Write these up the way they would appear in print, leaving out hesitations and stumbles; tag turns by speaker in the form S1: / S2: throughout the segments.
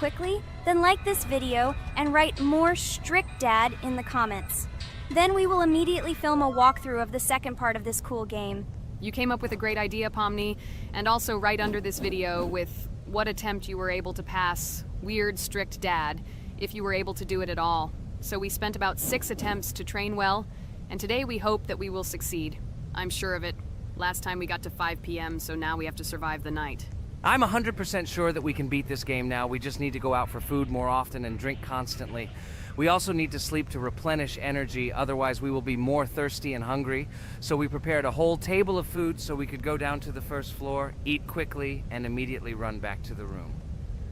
S1: quickly? Then like this video and write more strict dad in the comments. Then we will immediately film a walkthrough of the second part of this cool game.
S2: You came up with a great idea, Pomni, and also right under this video with what attempt you were able to pass weird strict dad, if you were able to do it at all. So we spent about 6 attempts to train well, and today we hope that we will succeed. I'm sure of it. Last time we got to 5 p.m., so now we have to survive the night.
S3: I'm 100% sure that we can beat this game now. We just need to go out for food more often and drink constantly. We also need to sleep to replenish energy, otherwise we will be more thirsty and hungry. So we prepared a whole table of food so we could go down to the first floor, eat quickly, and immediately run back to the room.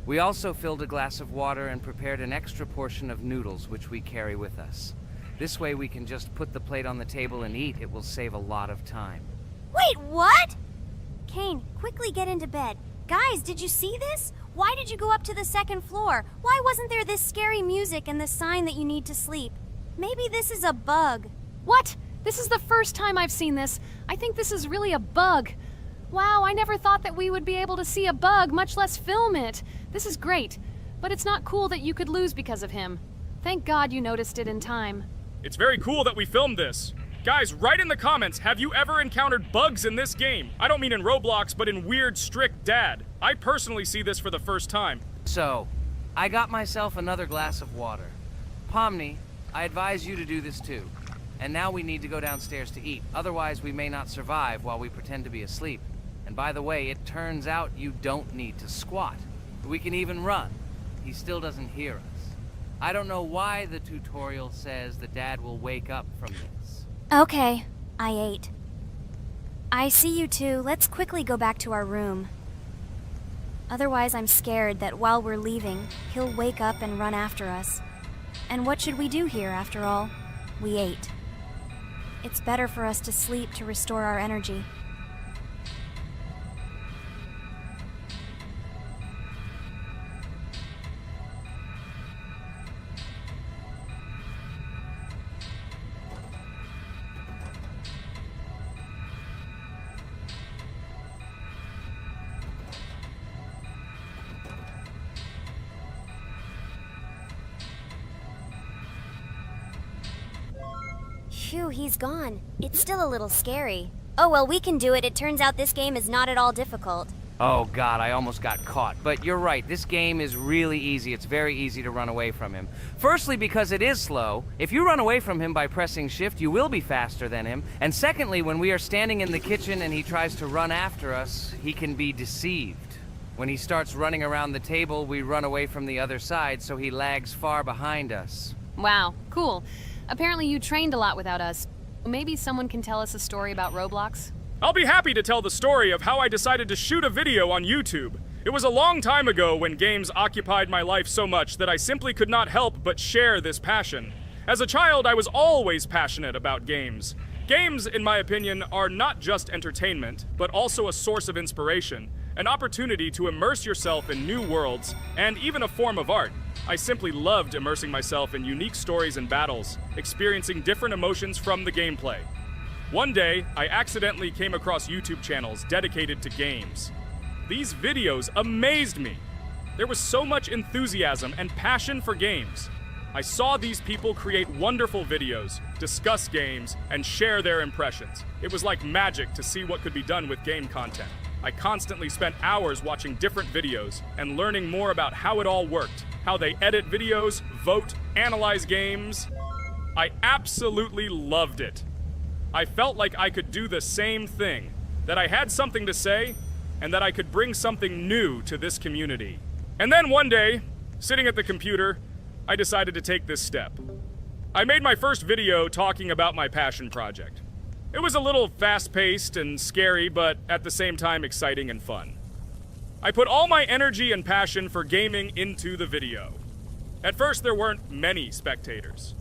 S3: We also filled a glass of water and prepared an extra portion of noodles, which we carry with us. This way we can just put the plate on the table and eat. It will save a lot of time.
S1: Wait, what? Kane, quickly get into bed. Guys, did you see this? Why did you go up to the second floor? Why wasn't there this scary music and the sign that you need to sleep? Maybe this is a bug.
S2: What? This is the first time I've seen this. I think this is really a bug. Wow, I never thought that we would be able to see a bug, much less film it. This is great, but it's not cool that you could lose because of him. Thank God you noticed it in time.
S4: It's very cool that we filmed this. Guys, write in the comments, have you ever encountered bugs in this game? I don't mean in Roblox, but in weird, strict dad. I personally see this for the first time.
S3: So, I got myself another glass of water. Pomni, I advise you to do this too. And now we need to go downstairs to eat. Otherwise, we may not survive while we pretend to be asleep. And by the way, it turns out you don't need to squat. We can even run. He still doesn't hear us. I don't know why the tutorial says that Dad will wake up from this.
S1: Okay, I ate. I see you two. Let's quickly go back to our room. Otherwise, I'm scared that while we're leaving, he'll wake up and run after us. And what should we do here, after all? We ate. It's better for us to sleep to restore our energy. Phew, he's gone. It's still a little scary. Oh well, we can do it. It turns out this game is not at all difficult.
S3: Oh God, I almost got caught. But you're right, this game is really easy. It's very easy to run away from him. Firstly, because it is slow. If you run away from him by pressing shift, you will be faster than him. And secondly, when we are standing in the kitchen and he tries to run after us, he can be deceived. When he starts running around the table, we run away from the other side, so he lags far behind us.
S2: Wow, cool. Apparently you trained a lot without us. Maybe someone can tell us a story about Roblox?
S4: I'll be happy to tell the story of how I decided to shoot a video on YouTube. It was a long time ago when games occupied my life so much that I simply could not help but share this passion. As a child, I was always passionate about games. Games, in my opinion, are not just entertainment, but also a source of inspiration, an opportunity to immerse yourself in new worlds, and even a form of art. I simply loved immersing myself in unique stories and battles, experiencing different emotions from the gameplay. One day, I accidentally came across YouTube channels dedicated to games. These videos amazed me. There was so much enthusiasm and passion for games. I saw these people create wonderful videos, discuss games, and share their impressions. It was like magic to see what could be done with game content. I constantly spent hours watching different videos and learning more about how it all worked, how they edit videos, vote, analyze games. I absolutely loved it. I felt like I could do the same thing, that I had something to say, and that I could bring something new to this community. And then one day, sitting at the computer, I decided to take this step. I made my first video talking about my passion project. It was a little fast-paced and scary, but at the same time exciting and fun. I put all my energy and passion for gaming into the video. At first, there weren't many spectators.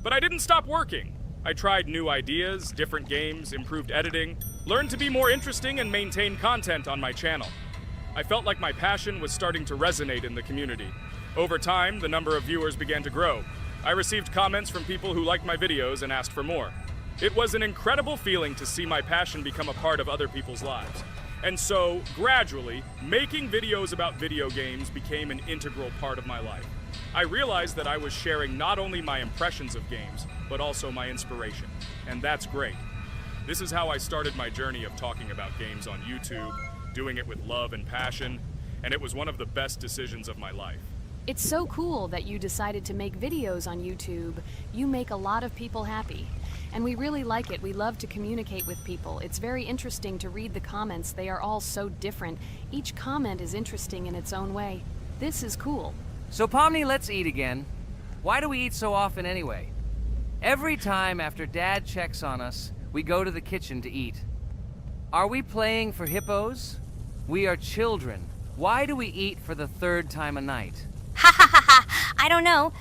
S4: But I didn't stop working. I tried new ideas, different games, improved editing, learned to be more interesting, and maintain content on my channel. I felt like my passion was starting to resonate in the community. Over time, the number of viewers began to grow. I received comments from people who liked my videos and asked for more. It was an incredible feeling to see my passion become a part of other people's lives. And so, gradually, making videos about video games became an integral part of my life. I realized that I was sharing not only my impressions of games, but also my inspiration. And that's great. This is how I started my journey of talking about games on YouTube, doing it with love and passion, and it was one of the best decisions of my life.
S2: It's so cool that you decided to make videos on YouTube. You make a lot of people happy. And we really like it. We love to communicate with people. It's very interesting to read the comments. They are all so different. Each comment is interesting in its own way. This is cool.
S3: So Pomni, let's eat again. Why do we eat so often anyway? Every time after Dad checks on us, we go to the kitchen to eat. Are we playing for hippos? We are children. Why do we eat for the third time a night?
S1: Ha ha ha ha! I don't know.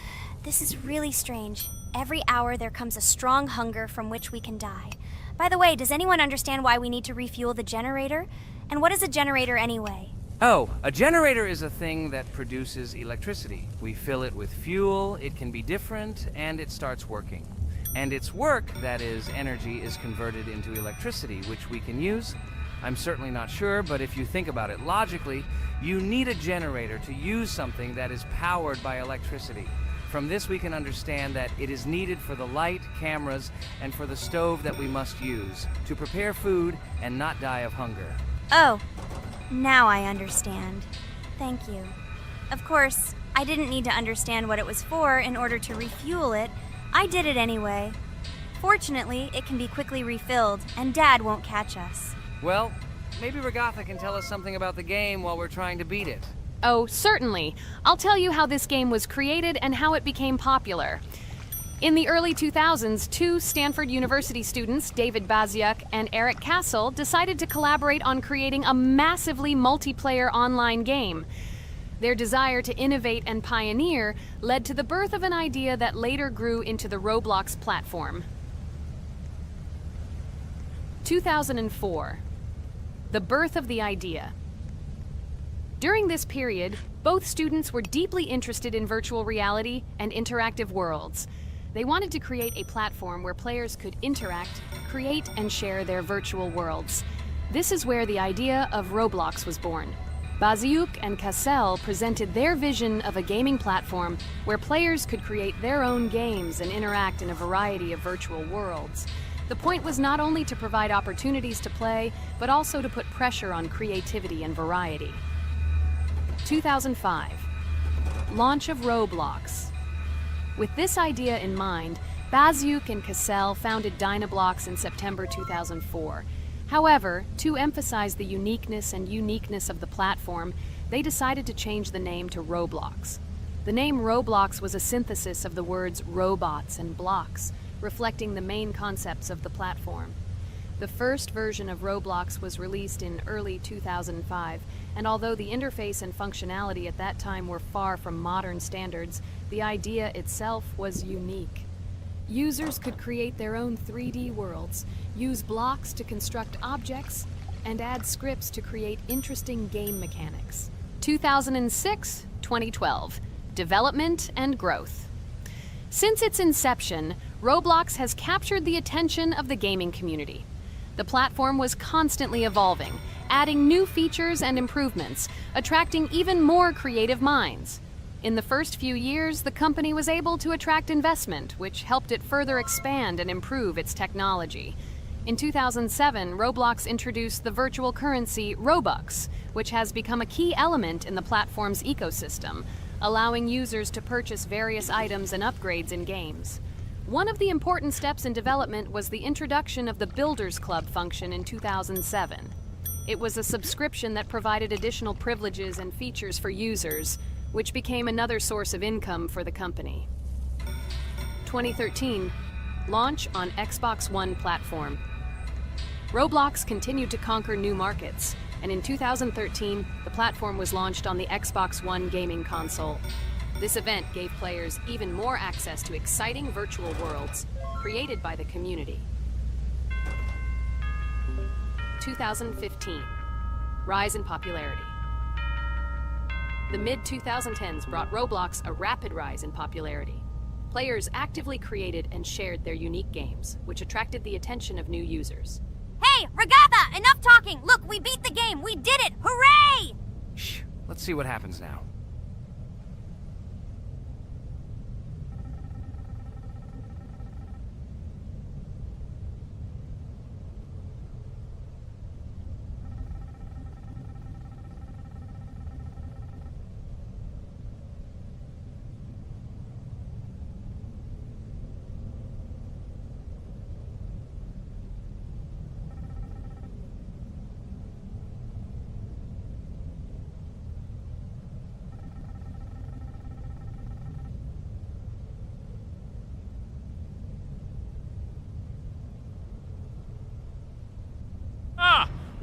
S1: This is really strange. Every hour there comes a strong hunger from which we can die. By the way, does anyone understand why we need to refuel the generator? And what is a generator anyway?
S3: Oh, a generator is a thing that produces electricity. We fill it with fuel, it can be different, and it starts working. And its work, that is, energy, is converted into electricity, which we can use. I'm certainly not sure, but if you think about it logically, you need a generator to use something that is powered by electricity. From this we can understand that it is needed for the light, cameras, and for the stove that we must use, to prepare food and not die of hunger.
S1: Oh, now I understand. Thank you. Of course, I didn't need to understand what it was for in order to refuel it. I did it anyway. Fortunately, it can be quickly refilled, and Dad won't catch us.
S3: Well, maybe Regatha can tell us something about the game while we're trying to beat it.
S2: Oh, certainly. I'll tell you how this game was created and how it became popular. In the early 2000s, two Stanford University students, David Baziuk and Eric Castle, decided to collaborate on creating a massively multiplayer online game. Their desire to innovate and pioneer led to the birth of an idea that later grew into the Roblox platform. 2004. The birth of the idea. During this period, both students were deeply interested in virtual reality and interactive worlds. They wanted to create a platform where players could interact, create, and share their virtual worlds. This is where the idea of Roblox was born. Baziuk and Cassell presented their vision of a gaming platform where players could create their own games and interact in a variety of virtual worlds. The point was not only to provide opportunities to play, but also to put pressure on creativity and variety. 2005. Launch of Roblox. With this idea in mind, Baziuk and Cassell founded Dynablox in September 2004. However, to emphasize the uniqueness of the platform, they decided to change the name to Roblox. The name Roblox was a synthesis of the words robots and blocks, reflecting the main concepts of the platform. The first version of Roblox was released in early 2005, and although the interface and functionality at that time were far from modern standards, the idea itself was unique. Users could create their own 3D worlds, use blocks to construct objects, and add scripts to create interesting game mechanics. 2006-2012. Development and growth. Since its inception, Roblox has captured the attention of the gaming community. The platform was constantly evolving, adding new features and improvements, attracting even more creative minds. In the first few years, the company was able to attract investment, which helped it further expand and improve its technology. In 2007, Roblox introduced the virtual currency Robux, which has become a key element in the platform's ecosystem, allowing users to purchase various items and upgrades in games. One of the important steps in development was the introduction of the Builders Club function in 2007. It was a subscription that provided additional privileges and features for users, which became another source of income for the company. 2013, launch on Xbox One platform. Roblox continued to conquer new markets, and in 2013, the platform was launched on the Xbox One gaming console. This event gave players even more access to exciting virtual worlds created by the community. 2015, rise in popularity. The mid-2010s brought Roblox a rapid rise in popularity. Players actively created and shared their unique games, which attracted the attention of new users.
S1: Hey, Hey, Regatha, enough talking! Look, we beat the game! We did it! Hooray!
S3: Shh, let's see what happens now.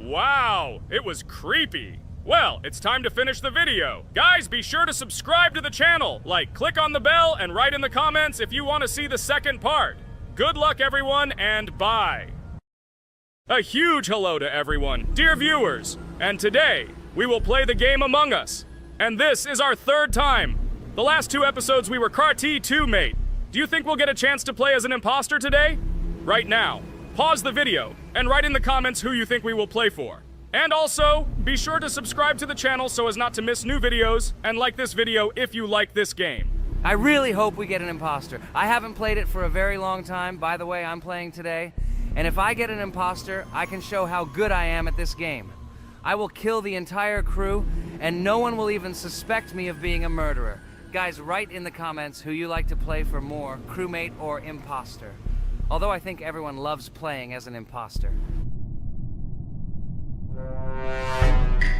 S4: Wow, it was creepy. Well, it's time to finish the video. Guys, be sure to subscribe to the channel, click on the bell, and write in the comments if you want to see the second part. Good luck, everyone, and bye. A huge hello to everyone, dear viewers. And today, we will play the game Among Us. And this is our third time. The last 2 episodes we were Carti 2 mate. Do you think we'll get a chance to play as an imposter today? Right now, pause the video and write in the comments who you think we will play for. And also, be sure to subscribe to the channel so as not to miss new videos, and like this video if you like this game.
S3: I really hope we get an imposter. I haven't played it for a very long time. By the way, I'm playing today. And if I get an imposter, I can show how good I am at this game. I will kill the entire crew, and no one will even suspect me of being a murderer. Guys, write in the comments who you like to play for more, crewmate or imposter. Although I think everyone loves playing as an imposter.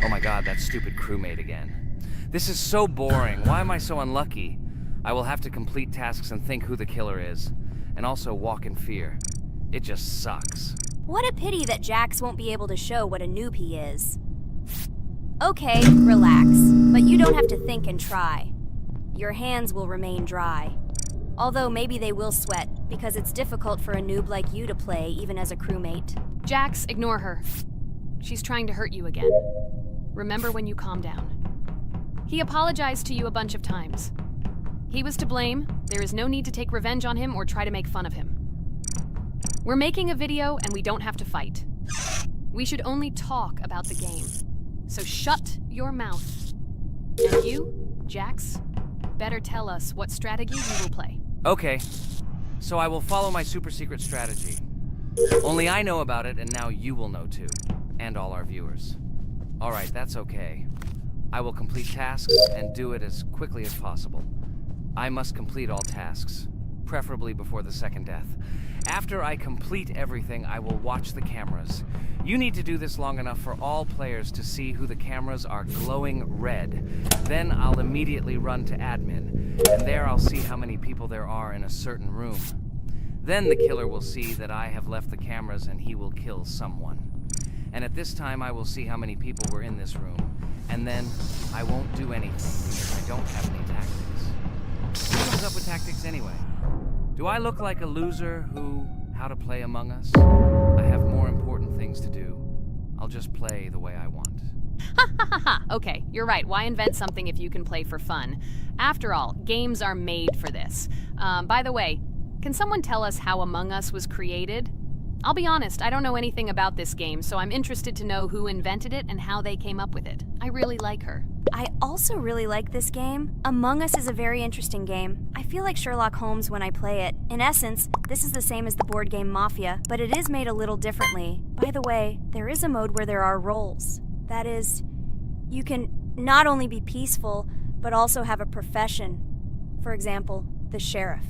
S3: Oh my god, that stupid crewmate again. This is so boring. Why am I so unlucky? I will have to complete tasks and think who the killer is. And also walk in fear. It just sucks.
S1: What a pity that Jax won't be able to show what a noob he is. Okay, relax. But you don't have to think and try. Your hands will remain dry. Although maybe they will sweat, because it's difficult for a noob like you to play, even as a crewmate.
S2: Jax, ignore her. She's trying to hurt you again. Remember when you calm down. He apologized to you a bunch of times. He was to blame. There is no need to take revenge on him or try to make fun of him. We're making a video and we don't have to fight. We should only talk about the game. So shut your mouth. And you, Jax, better tell us what strategy you will play.
S3: Okay, so I will follow my super secret strategy. Only I know about it, and now you will know too. And all our viewers. Alright, that's okay. I will complete tasks and do it as quickly as possible. I must complete all tasks, preferably before the second death. After I complete everything, I will watch the cameras. You need to do this long enough for all players to see who the cameras are glowing red. Then I'll immediately run to admin, and there I'll see how many people there are in a certain room. Then the killer will see that I have left the cameras and he will kill someone. And at this time I will see how many people were in this room, and then I won't do anything because I don't have any tactics. Who comes up with tactics anyway? Do I look like a loser who, how to play Among Us? I have more important things to do. I'll just play the way I want.
S2: Ha ha ha ha! Okay, you're right. Why invent something if you can play for fun? After all, games are made for this. By the way, can someone tell us how Among Us was created? I'll be honest, I don't know anything about this game, so I'm interested to know who invented it and how they came up with it. I really like her.
S1: I also really like this game. Among Us is a very interesting game. I feel like Sherlock Holmes when I play it. In essence, this is the same as the board game Mafia, but it is made a little differently. By the way, there is a mode where there are roles. That is, you can not only be peaceful, but also have a profession. For example, the sheriff.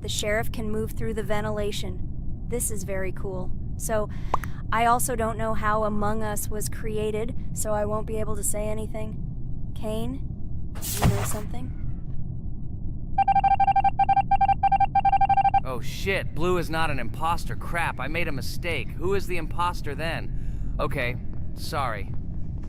S1: The sheriff can move through the ventilation. This is very cool. So, I also don't know how Among Us was created, so I won't be able to say anything. Kane, you know something?
S3: Oh shit, Blue is not an imposter. Crap, I made a mistake. Who is the imposter then? Okay, sorry.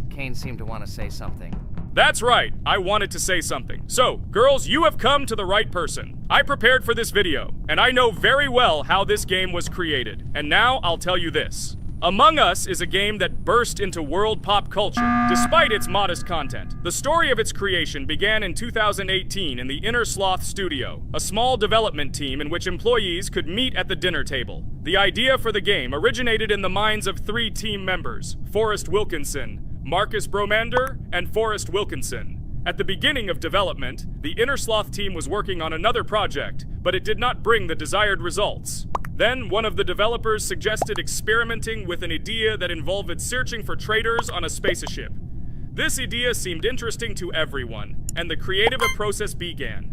S3: Kane seemed to want to say something.
S4: That's right, I wanted to say something. So, girls, you have come to the right person. I prepared for this video, and I know very well how this game was created. And now I'll tell you this. Among Us is a game that burst into world pop culture, despite its modest content. The story of its creation began in 2018 in the Inner Sloth Studio, a small development team in which employees could meet at the dinner table. The idea for the game originated in the minds of 3 team members, Forrest Wilkinson, Marcus Bromander, and Forrest Wilkinson. At the beginning of development, the Inner Sloth team was working on another project, but it did not bring the desired results. Then, one of the developers suggested experimenting with an idea that involved searching for traitors on a spaceship. This idea seemed interesting to everyone, and the creative process began.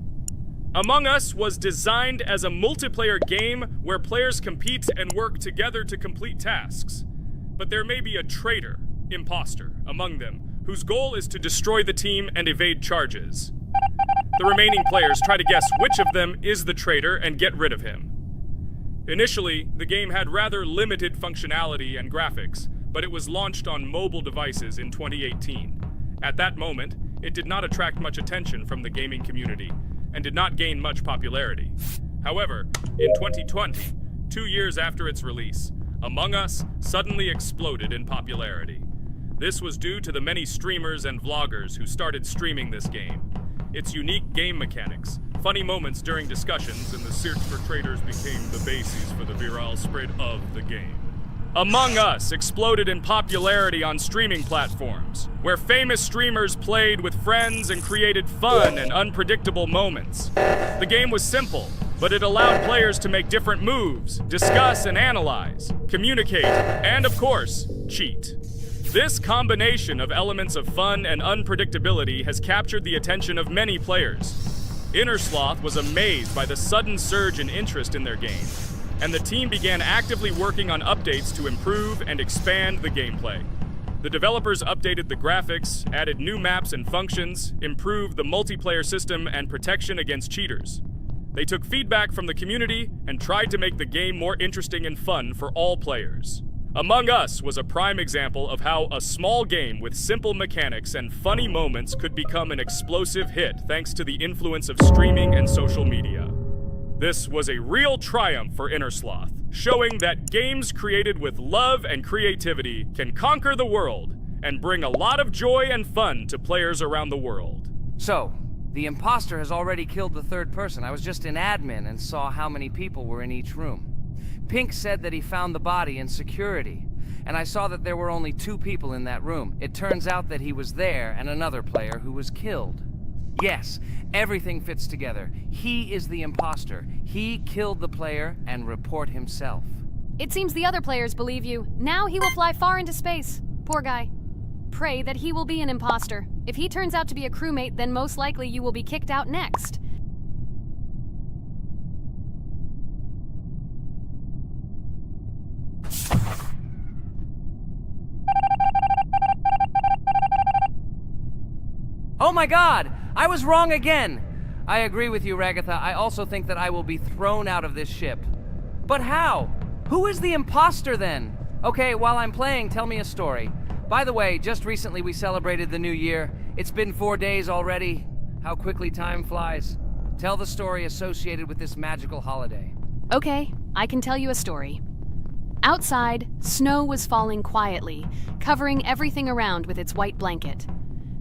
S4: Among Us was designed as a multiplayer game where players compete and work together to complete tasks. But there may be a traitor, imposter, among them, whose goal is to destroy the team and evade charges. The remaining players try to guess which of them is the traitor and get rid of him. Initially, the game had rather limited functionality and graphics, but it was launched on mobile devices in 2018. At that moment, it did not attract much attention from the gaming community, and did not gain much popularity. However, in 2020, 2 years after its release, Among Us suddenly exploded in popularity. This was due to the many streamers and vloggers who started streaming this game. Its unique game mechanics, funny moments during discussions, and the search for traitors became the basis for the viral spread of the game. Among Us exploded in popularity on streaming platforms, where famous streamers played with friends and created fun and unpredictable moments. The game was simple, but it allowed players to make different moves, discuss and analyze, communicate, and of course, cheat. This combination of elements of fun and unpredictability has captured the attention of many players. Inner Sloth was amazed by the sudden surge in interest in their game, and the team began actively working on updates to improve and expand the gameplay. The developers updated the graphics, added new maps and functions, improved the multiplayer system and protection against cheaters. They took feedback from the community and tried to make the game more interesting and fun for all players. Among Us was a prime example of how a small game with simple mechanics and funny moments could become an explosive hit thanks to the influence of streaming and social media. This was a real triumph for Inner Sloth, showing that games created with love and creativity can conquer the world and bring a lot of joy and fun to players around the world.
S3: So, the imposter has already killed the third person. I was just in admin and saw how many people were in each room. Pink said that he found the body in security, and I saw that there were only 2 people in that room. It turns out that he was there and another player who was killed. Yes, everything fits together. He is the imposter. He killed the player and report himself.
S2: It seems the other players believe you. Now he will fly far into space. Poor guy. Pray that he will be an imposter. If he turns out to be a crewmate, then most likely you will be kicked out next.
S3: Oh my god! I was wrong again! I agree with you, Ragatha. I also think that I will be thrown out of this ship. But how? Who is the imposter then? Okay, while I'm playing, tell me a story. By the way, just recently we celebrated the new year. It's been 4 days already. How quickly time flies. Tell the story associated with this magical holiday.
S2: Okay, I can tell you a story. Outside, snow was falling quietly, covering everything around with its white blanket.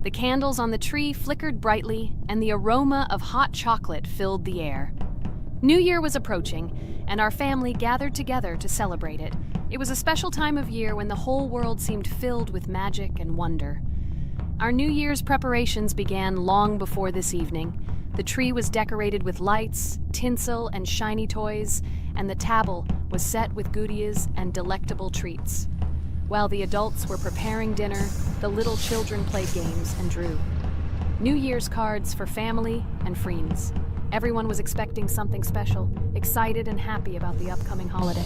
S2: The candles on the tree flickered brightly, and the aroma of hot chocolate filled the air. New Year was approaching, and our family gathered together to celebrate it. It was a special time of year when the whole world seemed filled with magic and wonder. Our New Year's preparations began long before this evening. The tree was decorated with lights, tinsel, and shiny toys, and the table was set with goodies and delectable treats. While the adults were preparing dinner, the little children played games and drew. New Year's cards for family and friends. Everyone was expecting something special, excited and happy about the upcoming holiday.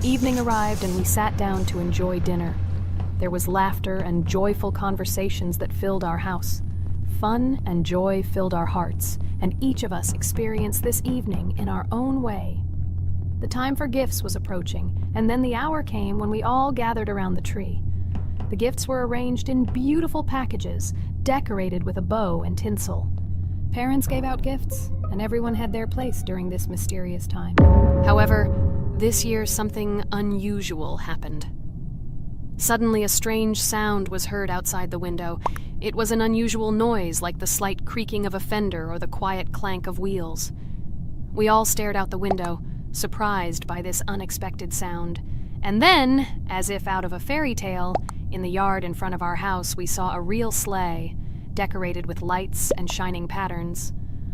S2: Evening arrived and we sat down to enjoy dinner. There was laughter and joyful conversations that filled our house. Fun and joy filled our hearts, and each of us experienced this evening in our own way. The time for gifts was approaching, and then the hour came when we all gathered around the tree. The gifts were arranged in beautiful packages, decorated with a bow and tinsel. Parents gave out gifts, and everyone had their place during this mysterious time. However, this year something unusual happened. Suddenly, a strange sound was heard outside the window. It was an unusual noise, like the slight creaking of a fender or the quiet clank of wheels. We all stared out the window, surprised by this unexpected sound. And then, as if out of a fairy tale, in the yard in front of our house, we saw a real sleigh, decorated with lights and shining patterns.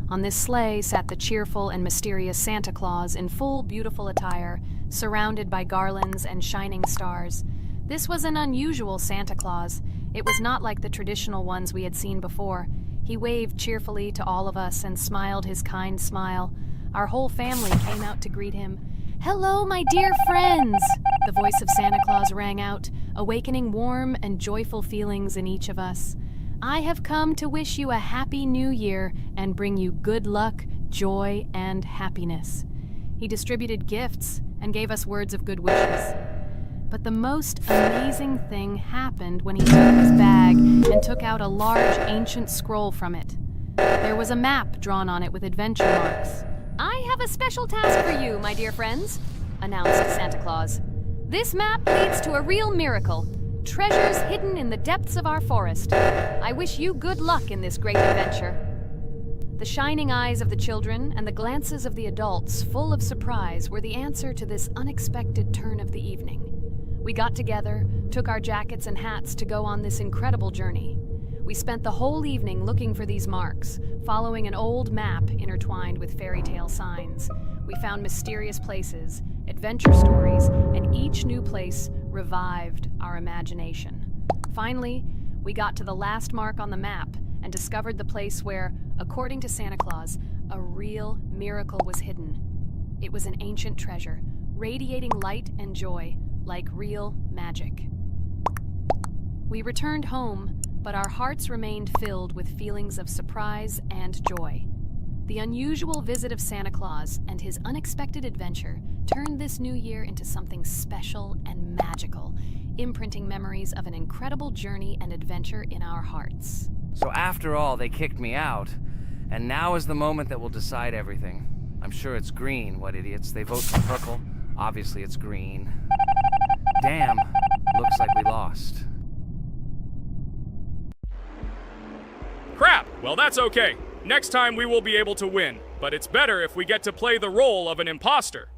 S2: On this sleigh sat the cheerful and mysterious Santa Claus in full, beautiful attire, surrounded by garlands and shining stars. This was an unusual Santa Claus. It was not like the traditional ones we had seen before. He waved cheerfully to all of us and smiled his kind smile. Our whole family came out to greet him. "Hello, my dear friends!" The voice of Santa Claus rang out, awakening warm and joyful feelings in each of us. "I have come to wish you a happy new year and bring you good luck, joy, and happiness." He distributed gifts and gave us words of good wishes. But the most amazing thing happened when he took his bag and took out a large ancient scroll from it. There was a map drawn on it with adventure marks. "I have a special task for you, my dear friends," announced Santa Claus. "This map leads to a real miracle. Treasures hidden in the depths of our forest. I wish you good luck in this great adventure." The shining eyes of the children and the glances of the adults, full of surprise, were the answer to this unexpected turn of the evening. We got together, took our jackets and hats to go on this incredible journey. We spent the whole evening looking for these marks, following an old map intertwined with fairy tale signs. We found mysterious places, adventure stories, and each new place revived our imagination. Finally, we got to the last mark on the map and discovered the place where, according to Santa Claus, a real miracle was hidden. It was an ancient treasure, radiating light and joy, like real magic. We returned home, but our hearts remained filled with feelings of surprise and joy. The unusual visit of Santa Claus and his unexpected adventure turned this new year into something special and magical, imprinting memories of an incredible journey and adventure in our hearts.
S3: So after all, they kicked me out, and now is the moment that will decide everything. I'm sure it's green, what idiots. They vote for purple. Obviously it's green. Damn, looks like we lost.
S4: Crap! Well, that's okay. Next time we will be able to win, but it's better if we get to play the role of an imposter.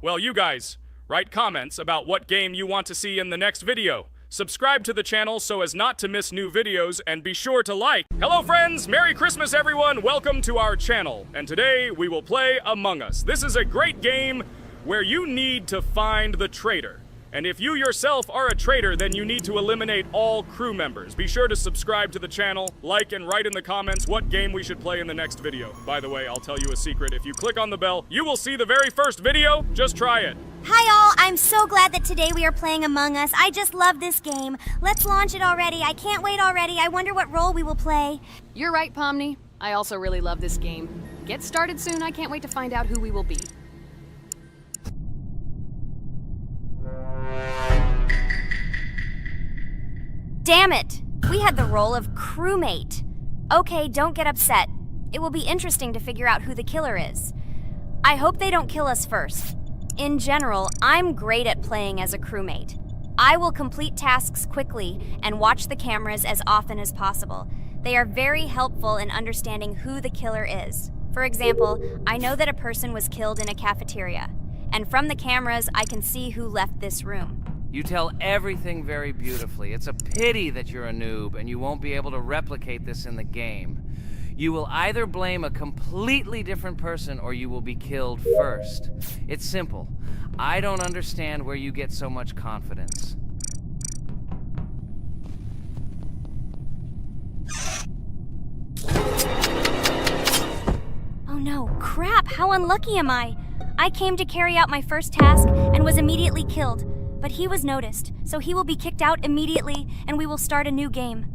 S4: Well, you guys, write comments about what game you want to see in the next video. Subscribe to the channel so as not to miss new videos, and be sure to like. Hello friends, Merry Christmas everyone, welcome to our channel. And today we will play Among Us. This is a great game where you need to find the traitor. And if you yourself are a traitor, then you need to eliminate all crew members. Be sure to subscribe to the channel, like, and write in the comments what game we should play in the next video. By the way, I'll tell you a secret. If you click on the bell, you will see the very first video. Just try it.
S5: Hi all, I'm so glad that today we are playing Among Us. I just love this game. Let's launch it already. I can't wait already. I wonder what role we will play.
S2: You're right, Pomni. I also really love this game. Get started soon. I can't wait to find out who we will be.
S1: Damn it! We had the role of crewmate. Okay, don't get upset. It will be interesting to figure out who the killer is. I hope they don't kill us first. In general, I'm great at playing as a crewmate. I will complete tasks quickly and watch the cameras as often as possible. They are very helpful in understanding who the killer is. For example, I know that a person was killed in a cafeteria, and from the cameras, I can see who left this room.
S3: You tell everything very beautifully. It's a pity that you're a noob and you won't be able to replicate this in the game. You will either blame a completely different person or you will be killed first. It's simple. I don't understand where you get so much confidence.
S1: Oh no, crap, how unlucky am I? I came to carry out my first task and was immediately killed. But he was noticed, so he will be kicked out immediately, and we will start a new game.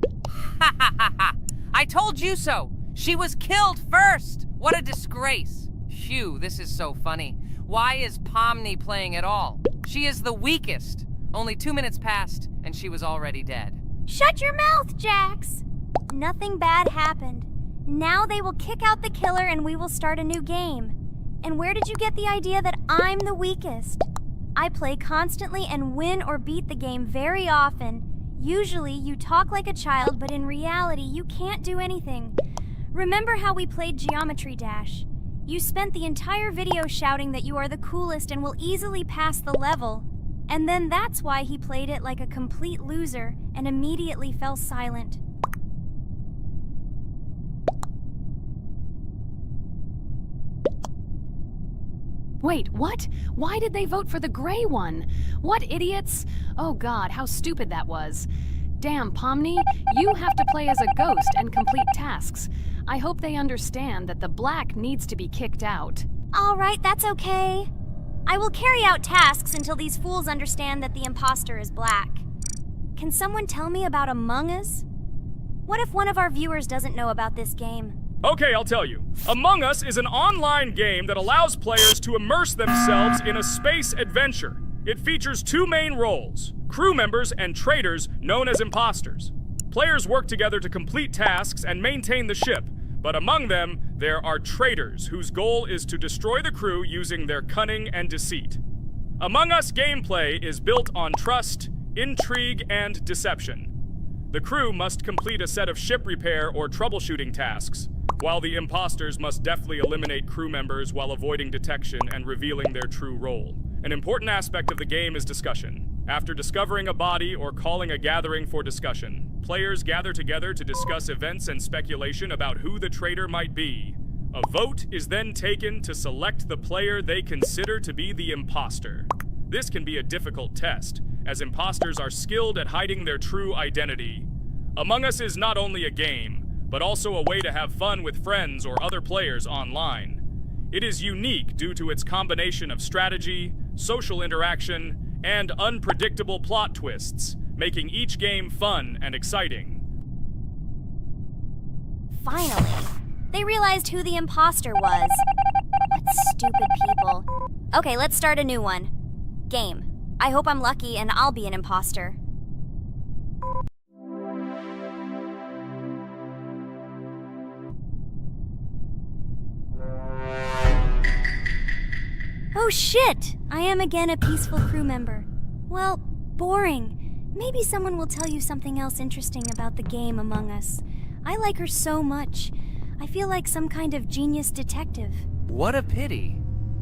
S6: Ha ha ha ha! I told you so! She was killed first! What a disgrace! Phew, this is so funny. Why is Pomni playing at all? She is the weakest. Only 2 minutes passed, and she was already dead.
S5: Shut your mouth, Jax!
S1: Nothing bad happened. Now they will kick out the killer and we will start a new game. And where did you get the idea that I'm the weakest? I play constantly and win or beat the game very often. Usually, you talk like a child, but in reality, you can't do anything. Remember how we played Geometry Dash? You spent the entire video shouting that you are the coolest and will easily pass the level. And then that's why he played it like a complete loser and immediately fell silent.
S2: Wait, what? Why did they vote for the gray one? What idiots? Oh god, how stupid that was. Damn, Pomni, you have to play as a ghost and complete tasks. I hope they understand that the black needs to be kicked out.
S1: All right, that's okay. I will carry out tasks until these fools understand that the imposter is black. Can someone tell me about Among Us? What if one of our viewers doesn't know about this game?
S4: Okay, I'll tell you. Among Us is an online game that allows players to immerse themselves in a space adventure. It features two main roles, crew members and traitors known as imposters. Players work together to complete tasks and maintain the ship, but among them, there are traitors whose goal is to destroy the crew using their cunning and deceit. Among Us gameplay is built on trust, intrigue, and deception. The crew must complete a set of ship repair or troubleshooting tasks, while the imposters must deftly eliminate crew members while avoiding detection and revealing their true role. An important aspect of the game is discussion. After discovering a body or calling a gathering for discussion, players gather together to discuss events and speculation about who the traitor might be. A vote is then taken to select the player they consider to be the imposter. This can be a difficult test, as imposters are skilled at hiding their true identity. Among Us is not only a game, but also a way to have fun with friends or other players online. It is unique due to its combination of strategy, social interaction, and unpredictable plot twists, making each game fun and exciting.
S1: Finally, they realized who the imposter was. What stupid people. Okay, let's start a new one. Game. I hope I'm lucky and I'll be an imposter. Oh shit! I am again a peaceful crew member. Well, boring. Maybe someone will tell you something else interesting about the game Among Us. I like her so much. I feel like some kind of genius detective.
S3: What a pity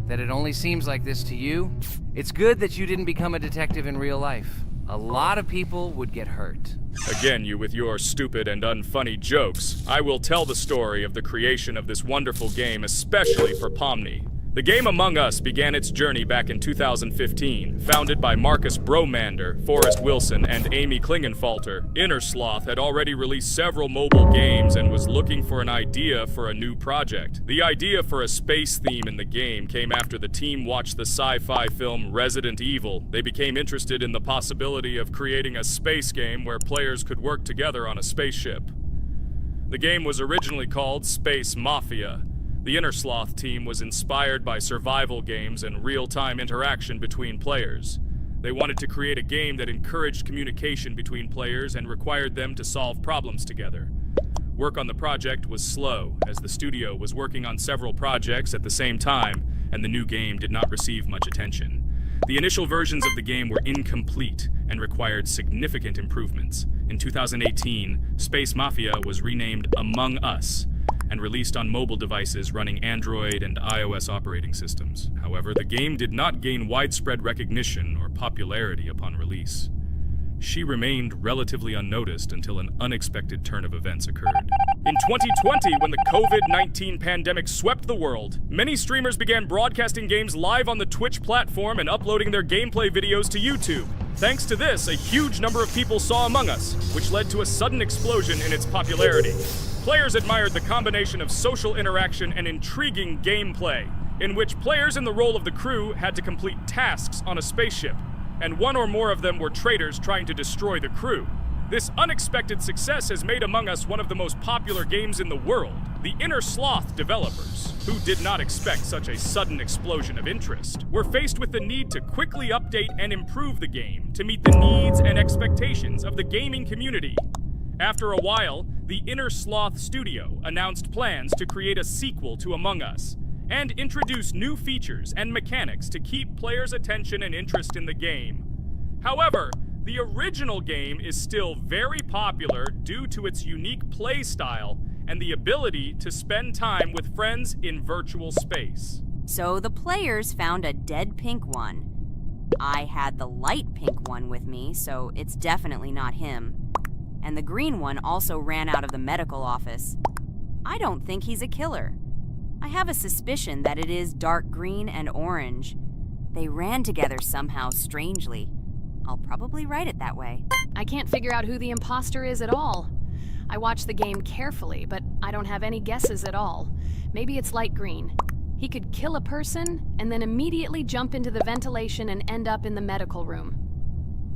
S3: that it only seems like this to you. It's good that you didn't become a detective in real life. A lot of people would get hurt.
S4: Again, you with your stupid and unfunny jokes. I will tell the story of the creation of this wonderful game, especially for Pomni. The game Among Us began its journey back in 2015. Founded by Marcus Bromander, Forrest Wilson, and Amy Klingenfalter, Innersloth had already released several mobile games and was looking for an idea for a new project. The idea for a space theme in the game came after the team watched the sci-fi film Resident Evil. They became interested in the possibility of creating a space game where players could work together on a spaceship. The game was originally called Space Mafia. The Innersloth team was inspired by survival games and real-time interaction between players. They wanted to create a game that encouraged communication between players and required them to solve problems together. Work on the project was slow, as the studio was working on several projects at the same time, and the new game did not receive much attention. The initial versions of the game were incomplete and required significant improvements. In 2018, Space Mafia was renamed Among Us, and released on mobile devices running Android and iOS operating systems. However, the game did not gain widespread recognition or popularity upon release. She remained relatively unnoticed until an unexpected turn of events occurred. In 2020, when the COVID-19 pandemic swept the world, many streamers began broadcasting games live on the Twitch platform and uploading their gameplay videos to YouTube. Thanks to this, a huge number of people saw Among Us, which led to a sudden explosion in its popularity. Players admired the combination of social interaction and intriguing gameplay, in which players in the role of the crew had to complete tasks on a spaceship, and one or more of them were traitors trying to destroy the crew. This unexpected success has made Among Us one of the most popular games in the world. The Innersloth developers, who did not expect such a sudden explosion of interest, were faced with the need to quickly update and improve the game to meet the needs and expectations of the gaming community. After a while, the Innersloth studio announced plans to create a sequel to Among Us, and introduce new features and mechanics to keep players' attention and interest in the game. However, the original game is still very popular due to its unique play style and the ability to spend time with friends in virtual space.
S7: So the players found a dead pink one. I had the light pink one with me, so it's definitely not him. And the green one also ran out of the medical office. I don't think he's a killer. I have a suspicion that it is dark green and orange. They ran together somehow strangely. I'll probably write it that way.
S2: I can't figure out who the imposter is at all. I watched the game carefully, but I don't have any guesses at all. Maybe it's light green. He could kill a person and then immediately jump into the ventilation and end up in the medical room.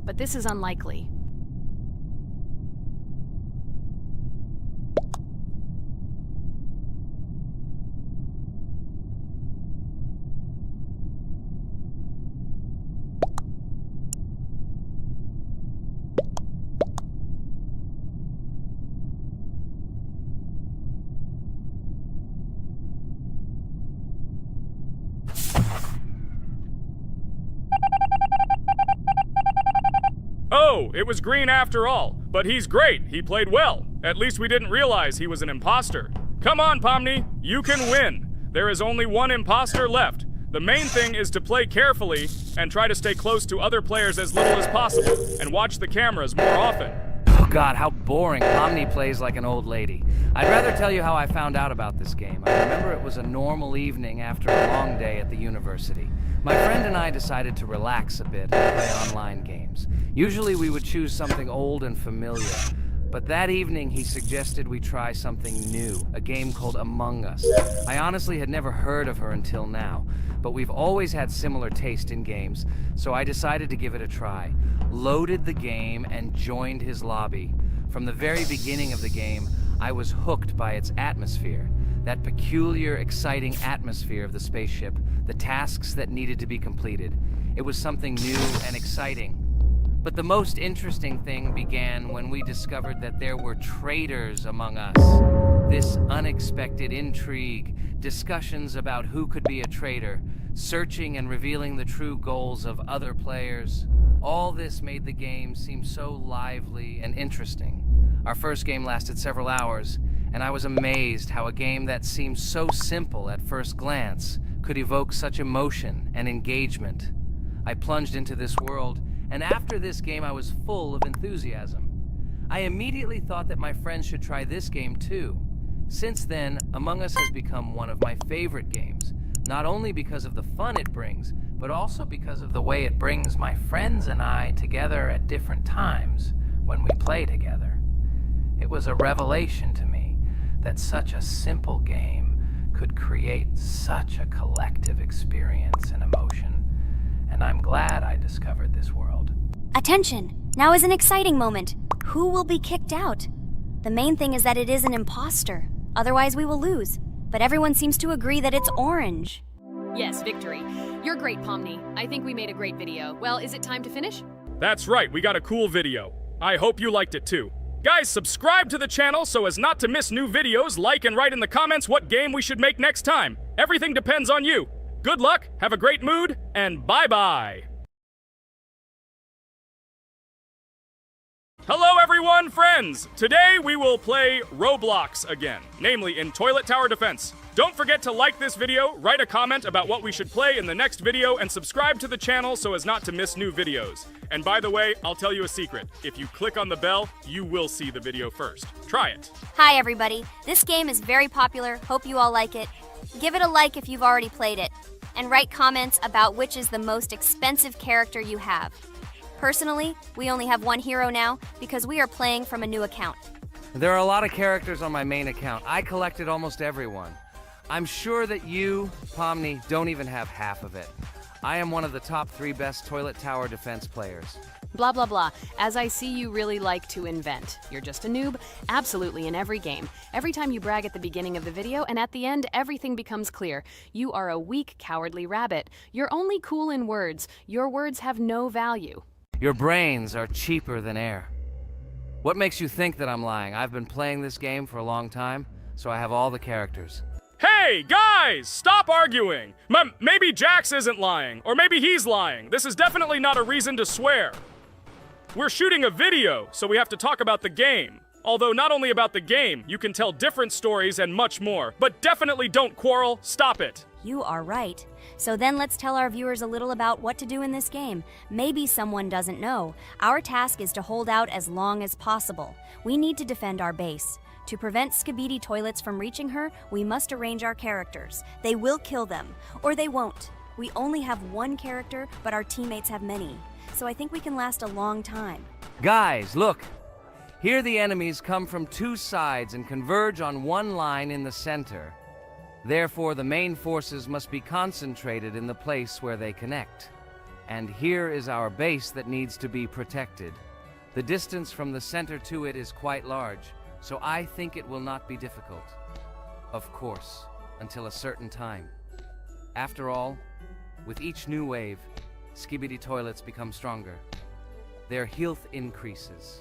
S2: But this is unlikely.
S4: Oh, it was green after all, but he's great. He played well. At least we didn't realize he was an imposter. Come on, Pomni, you can win. There is only one imposter left. The main thing is to play carefully and try to stay close to other players as little as possible and watch the cameras more often.
S3: Oh God, how boring. Pomni plays like an old lady. I'd rather tell you how I found out about this game. I remember it was a normal evening after a long day at the university. My friend and I decided to relax a bit and play online games. Usually we would choose something old and familiar, but that evening he suggested we try something new, a game called Among Us. I honestly had never heard of her until now, but we've always had similar taste in games, so I decided to give it a try. Loaded the game and joined his lobby. From the very beginning of the game, I was hooked by its atmosphere. That peculiar, exciting atmosphere of the spaceship, the tasks that needed to be completed. It was something new and exciting. But the most interesting thing began when we discovered that there were traitors among us. This unexpected intrigue, discussions about who could be a traitor, searching and revealing the true goals of other players. All this made the game seem so lively and interesting. Our first game lasted several hours, and I was amazed how a game that seemed so simple at first glance could evoke such emotion and engagement. I plunged into this world, and after this game I was full of enthusiasm. I immediately thought that my friends should try this game too. Since then, Among Us has become one of my favorite games, not only because of the fun it brings, but also because of the way it brings my friends and I together at different times when we play together. It was a revelation to me that such a simple game could create such a collective experience and emotion, and I'm glad I discovered this world.
S1: Attention! Now is an exciting moment. Who will be kicked out? The main thing is that it is an imposter. Otherwise we will lose. But everyone seems to agree that it's orange.
S2: Yes, victory. You're great, Pomni. I think we made a great video. Well, is it time to finish?
S4: That's right, we got a cool video. I hope you liked it too. Guys, subscribe to the channel so as not to miss new videos, like and write in the comments what game we should make next time. Everything depends on you. Good luck, have a great mood, and bye-bye. Hello everyone, friends! Today we will play Roblox again, namely in Toilet Tower Defense. Don't forget to like this video, write a comment about what we should play in the next video, and subscribe to the channel so as not to miss new videos. And by the way, I'll tell you a secret. If you click on the bell, you will see the video first. Try it.
S1: Hi everybody. This game is very popular. Hope you all like it. Give it a like if you've already played it. And write comments about which is the most expensive character you have. Personally, we only have one hero now because we are playing from a new account.
S3: There are a lot of characters on my main account. I collected almost everyone. I'm sure that you, Pomni, don't even have half of it. I am one of the top 3 best Toilet Tower Defense players.
S2: Blah, blah, blah. As I see, you really like to invent. You're just a noob, absolutely in every game. Every time you brag at the beginning of the video, and at the end, everything becomes clear. You are a weak, cowardly rabbit. You're only cool in words. Your words have no value.
S3: Your brains are cheaper than air. What makes you think that I'm lying? I've been playing this game for a long time, so I have all the characters.
S4: Hey, guys! Stop arguing! Maybe Jax isn't lying, or maybe he's lying. This is definitely not a reason to swear. We're shooting a video, so we have to talk about the game. Although not only about the game, you can tell different stories and much more. But definitely don't quarrel. Stop it.
S1: You are right. So then let's tell our viewers a little about what to do in this game. Maybe someone doesn't know. Our task is to hold out as long as possible. We need to defend our base. To prevent Skibidi Toilets from reaching her, we must arrange our characters. They will kill them, or they won't. We only have one character, but our teammates have many. So I think we can last a long time.
S3: Guys, look. Here the enemies come from two sides and converge on one line in the center. Therefore, the main forces must be concentrated in the place where they connect. And here is our base that needs to be protected. The distance from the center to it is quite large, so I think it will not be difficult. Of course, until a certain time. After all, with each new wave, Skibidi Toilets become stronger. Their health increases,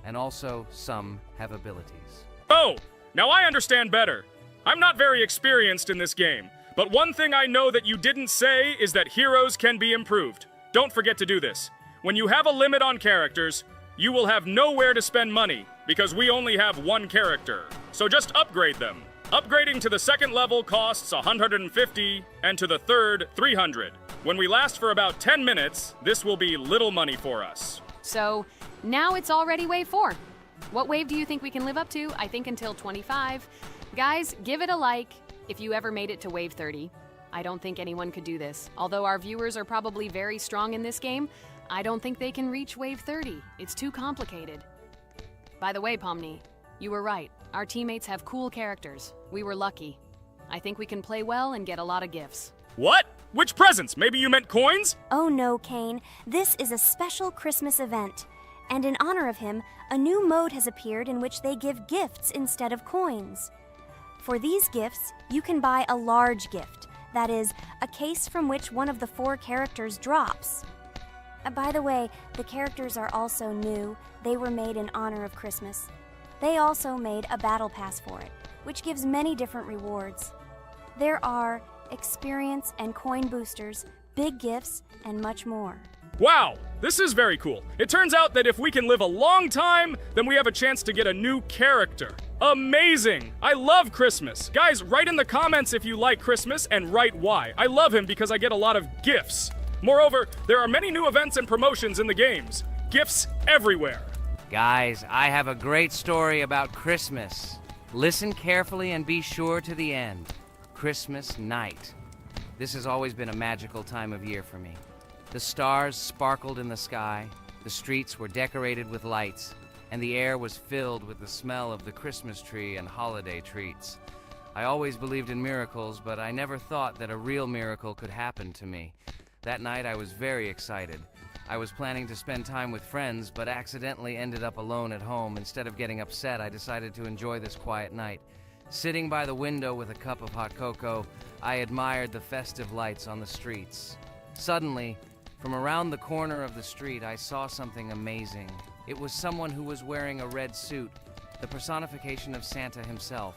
S3: and also some have abilities.
S4: Oh, now I understand better. I'm not very experienced in this game, but one thing I know that you didn't say is that heroes can be improved. Don't forget to do this. When you have a limit on characters, you will have nowhere to spend money, because we only have one character. So just upgrade them. Upgrading to the second level costs 150, and to the third, 300. When we last for about 10 minutes, this will be little money for us.
S2: So, now it's already wave 4. What wave do you think we can live up to? I think until 25. Guys, give it a like if you ever made it to wave 30. I don't think anyone could do this. Although our viewers are probably very strong in this game, I don't think they can reach wave 30. It's too complicated. By the way, Pomni, you were right. Our teammates have cool characters. We were lucky. I think we can play well and get a lot of gifts.
S4: What? Which presents? Maybe you meant coins?
S1: Oh no, Kane. This is a special Christmas event. And in honor of him, a new mode has appeared in which they give gifts instead of coins. For these gifts, you can buy a large gift. That is, a case from which one of the 4 characters drops. By the way, the characters are also new. They were made in honor of Christmas. They also made a battle pass for it, which gives many different rewards. There are experience and coin boosters, big gifts, and much more.
S4: Wow, this is very cool. It turns out that if we can live a long time, then we have a chance to get a new character. Amazing! I love Christmas. Guys, write in the comments if you like Christmas and write why. I love him because I get a lot of gifts. Moreover, there are many new events and promotions in the games. Gifts everywhere.
S3: Guys, I have a great story about Christmas. Listen carefully and be sure to the end. Christmas night. This has always been a magical time of year for me. The stars sparkled in the sky, the streets were decorated with lights, and the air was filled with the smell of the Christmas tree and holiday treats. I always believed in miracles, but I never thought that a real miracle could happen to me. That night I was very excited. I was planning to spend time with friends, but accidentally ended up alone at home. Instead of getting upset, I decided to enjoy this quiet night. Sitting by the window with a cup of hot cocoa, I admired the festive lights on the streets. Suddenly, from around the corner of the street, I saw something amazing. It was someone who was wearing a red suit, the personification of Santa himself.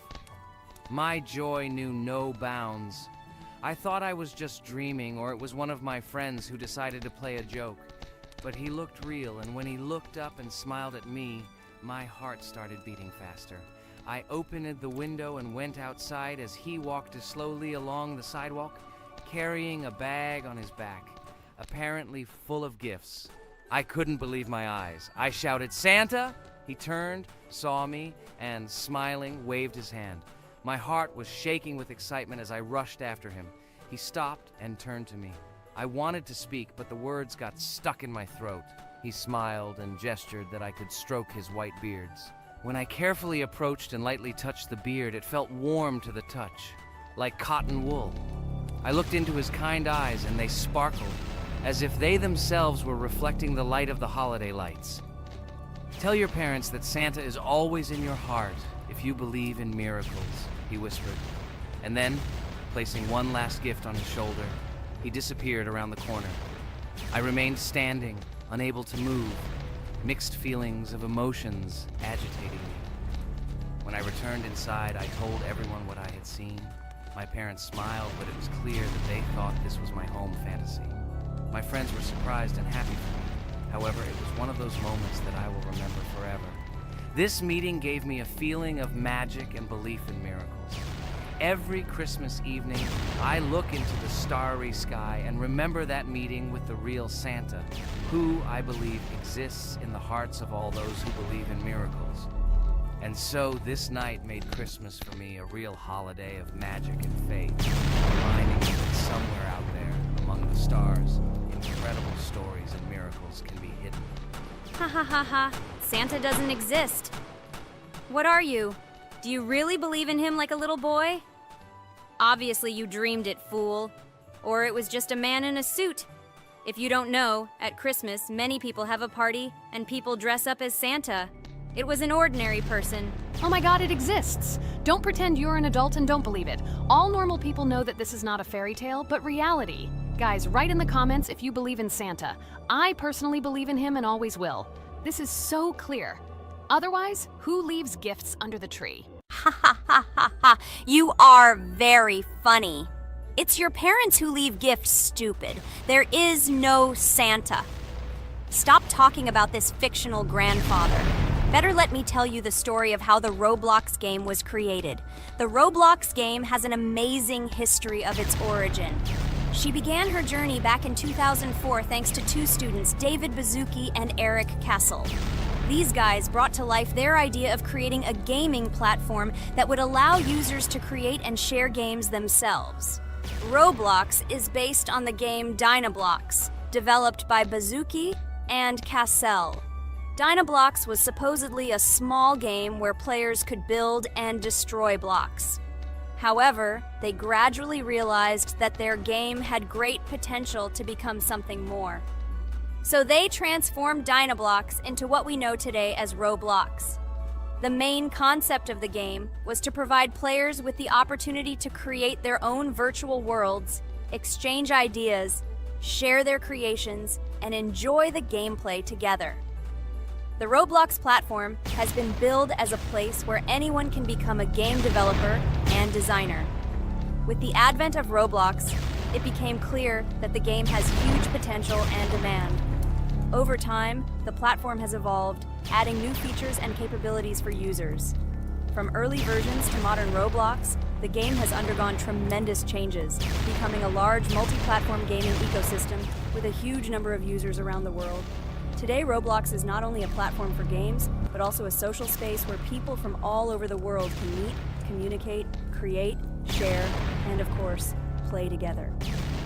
S3: My joy knew no bounds. I thought I was just dreaming, or it was one of my friends who decided to play a joke. But he looked real, and when he looked up and smiled at me, my heart started beating faster. I opened the window and went outside as he walked slowly along the sidewalk, carrying a bag on his back, apparently full of gifts. I couldn't believe my eyes. I shouted, "Santa!" He turned, saw me, and smiling, waved his hand. My heart was shaking with excitement as I rushed after him. He stopped and turned to me. I wanted to speak, but the words got stuck in my throat. He smiled and gestured that I could stroke his white beards. When I carefully approached and lightly touched the beard, it felt warm to the touch, like cotton wool. I looked into his kind eyes, and they sparkled, as if they themselves were reflecting the light of the holiday lights. Tell your parents that Santa is always in your heart if you believe in miracles, he whispered. And then, placing one last gift on his shoulder, he disappeared around the corner. I remained standing, unable to move, mixed feelings of emotions agitating me. When I returned inside, I told everyone what I had seen. My parents smiled, but it was clear that they thought this was my home fantasy. My friends were surprised and happy for me. However, it was one of those moments that I will remember forever. This meeting gave me a feeling of magic and belief in miracles. Every Christmas evening, I look into the starry sky and remember that meeting with the real Santa, who, I believe, exists in the hearts of all those who believe in miracles. And so this night made Christmas for me a real holiday of magic and faith, reminding me that somewhere out there, among the stars, incredible stories and miracles can be hidden.
S1: Ha ha ha ha. Santa doesn't exist. What are you? Do you really believe in him like a little boy? Obviously you dreamed it, fool. Or it was just a man in a suit. If you don't know, at Christmas, many people have a party and people dress up as Santa. It was an ordinary person.
S2: Oh my god, it exists! Don't pretend you're an adult and don't believe it. All normal people know that this is not a fairy tale, but reality. Guys, write in the comments if you believe in Santa. I personally believe in him and always will. This is so clear. Otherwise, who leaves gifts under the tree?
S5: Ha ha ha ha ha. You are very funny. It's your parents who leave gifts, stupid. There is no Santa. Stop talking about this fictional grandfather. Better let me tell you the story of how the Roblox game was created. The Roblox game has an amazing history of its origin. She began her journey back in 2004 thanks to two students, David Bazuki and Eric Kessel. These guys brought to life their idea of creating a gaming platform that would allow users to create and share games themselves. Roblox is based on the game Dynablox, developed by Bazuki and Cassell. Dynablox was supposedly a small game where players could build and destroy blocks. However, they gradually realized that their game had great potential to become something more. So they transformed Dynablox into what we know today as Roblox. The main concept of the game was to provide players with the opportunity to create their own virtual worlds, exchange ideas, share their creations, and enjoy the gameplay together. The Roblox platform has been billed as a place where anyone can become a game developer and designer. With the advent of Roblox, it became clear that the game has huge potential and demand. Over time, the platform has evolved, adding new features and capabilities for users. From early versions to modern Roblox, the game has undergone tremendous changes, becoming a large multi-platform gaming ecosystem with a huge number of users around the world. Today, Roblox is not only a platform for games, but also a social space where people from all over the world can meet, communicate, create, share, and of course, play together.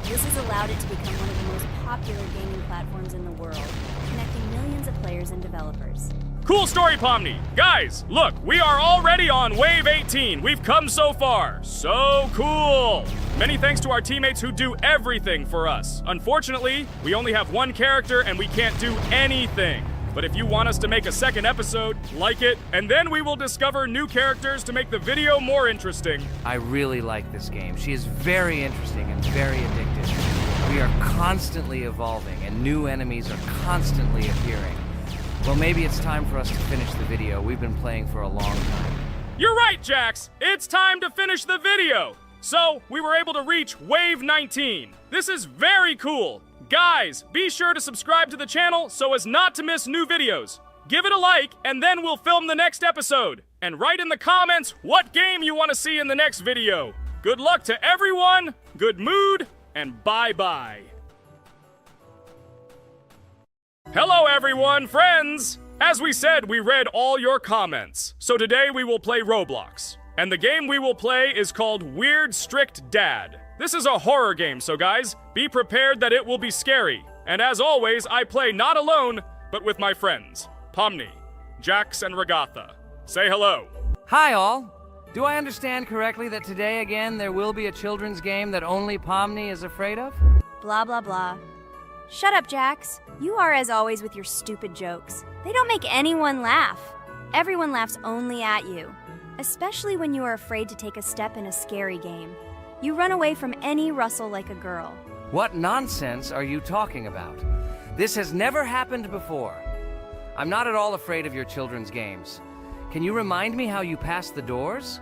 S5: This has allowed it to become one of the most popular gaming platforms in the world, connecting millions of players and developers.
S4: Cool story, Pomni. Guys, look, we are already on Wave 18. We've come so far. So cool. Many thanks to our teammates who do everything for us. Unfortunately, we only have one character and we can't do anything. But if you want us to make a second episode, like it, and then we will discover new characters to make the video more interesting.
S3: I really like this game. She is very interesting and very addictive. We are constantly evolving and new enemies are constantly appearing. Well, maybe it's time for us to finish the video. We've been playing for a long time.
S4: You're right, Jax. It's time to finish the video. So, we were able to reach Wave 19. This is very cool. Guys, be sure to subscribe to the channel so as not to miss new videos. Give it a like, and then we'll film the next episode. And write in the comments what game you want to see in the next video. Good luck to everyone, good mood, and bye-bye. Hello everyone, friends! As we said, we read all your comments. So today we will play Roblox. And the game we will play is called Weird Strict Dad. This is a horror game, so guys, be prepared that it will be scary. And as always, I play not alone, but with my friends, Pomni, Jax, and Regatha. Say hello.
S3: Hi all! Do I understand correctly that today again there will be a children's game that only Pomni is afraid of?
S5: Blah blah blah. Shut up, Jax. You are as always with your stupid jokes. They don't make anyone laugh. Everyone laughs only at you. Especially when you are afraid to take a step in a scary game. You run away from any rustle like a girl.
S3: What nonsense are you talking about? This has never happened before. I'm not at all afraid of your children's games. Can you remind me how you pass the doors?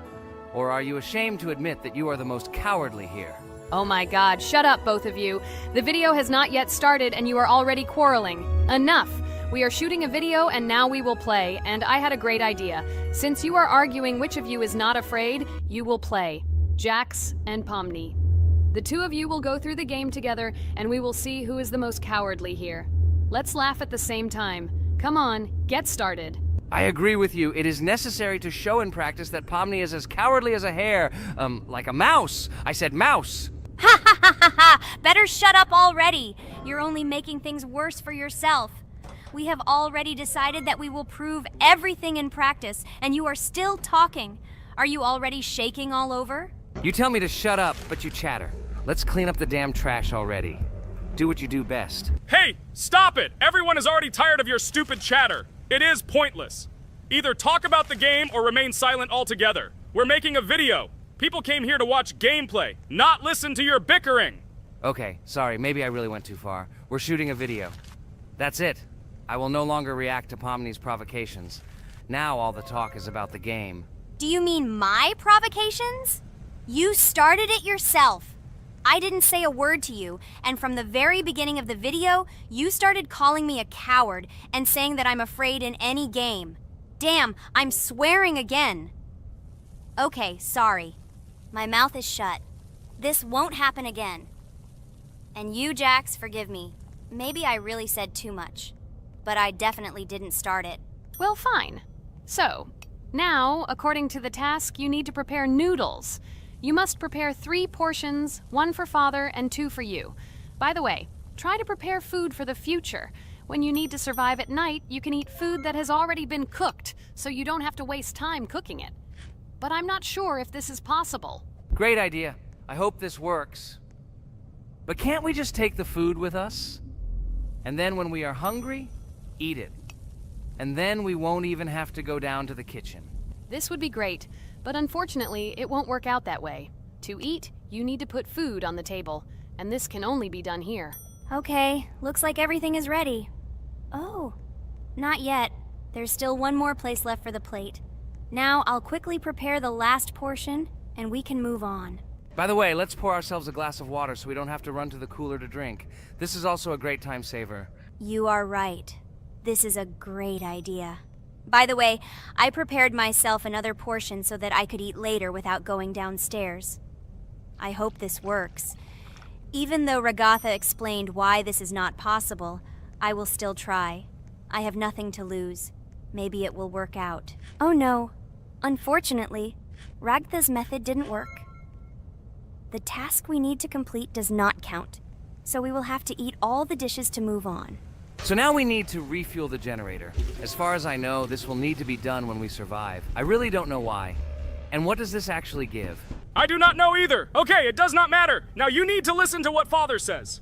S3: Or are you ashamed to admit that you are the most cowardly here?
S2: Oh my god, shut up, both of you. The video has not yet started and you are already quarreling. Enough! We are shooting a video and now we will play, and I had a great idea. Since you are arguing which of you is not afraid, you will play. Jax and Pomni. The two of you will go through the game together and we will see who is the most cowardly here. Let's laugh at the same time. Come on, get started.
S3: I agree with you. It is necessary to show in practice that Pomni is as cowardly as a hare. Like a mouse. I said mouse.
S1: Ha ha ha ha ha! Better shut up already. You're only making things worse for yourself. We have already decided that we will prove everything in practice, and you are still talking. Are you already shaking all over?
S3: You tell me to shut up, but you chatter. Let's clean up the damn trash already. Do what you do best.
S4: Hey, stop it! Everyone is already tired of your stupid chatter. It is pointless. Either talk about the game or remain silent altogether. We're making a video. People came here to watch gameplay, not listen to your bickering.
S3: Okay, sorry, maybe I really went too far. We're shooting a video. That's it. I will no longer react to Pomni's provocations. Now all the talk is about the game.
S1: Do you mean my provocations? You started it yourself. I didn't say a word to you, and from the very beginning of the video, you started calling me a coward and saying that I'm afraid in any game. Damn, I'm swearing again. Okay, sorry. My mouth is shut. This won't happen again. And you, Jax, forgive me. Maybe I really said too much, but I definitely didn't start it.
S2: Well, fine. So, now, according to the task, you need to prepare noodles. You must prepare 3 portions, 1 for Father and 2 for you. By the way, try to prepare food for the future. When you need to survive at night, you can eat food that has already been cooked, so you don't have to waste time cooking it. But I'm not sure if this is possible.
S3: Great idea. I hope this works. But can't we just take the food with us? And then when we are hungry, eat it. And then we won't even have to go down to the kitchen.
S2: This would be great, but unfortunately, it won't work out that way. To eat, you need to put food on the table, and this can only be done here.
S1: Okay, looks like everything is ready. Oh, not yet. There's still one more place left for the plate. Now I'll quickly prepare the last portion, and we can move on.
S3: By the way, let's pour ourselves a glass of water so we don't have to run to the cooler to drink. This is also a great time saver.
S1: You are right. This is a great idea. By the way, I prepared myself another portion so that I could eat later without going downstairs. I hope this works. Even though Ragatha explained why this is not possible, I will still try. I have nothing to lose. Maybe it will work out. Oh no. Unfortunately, Ragatha's method didn't work. The task we need to complete does not count, so we will have to eat all the dishes to move on.
S3: So now we need to refuel the generator. As far as I know, this will need to be done when we survive. I really don't know why. And what does this actually give?
S4: I do not know either. Okay, it does not matter. Now you need to listen to what Father says.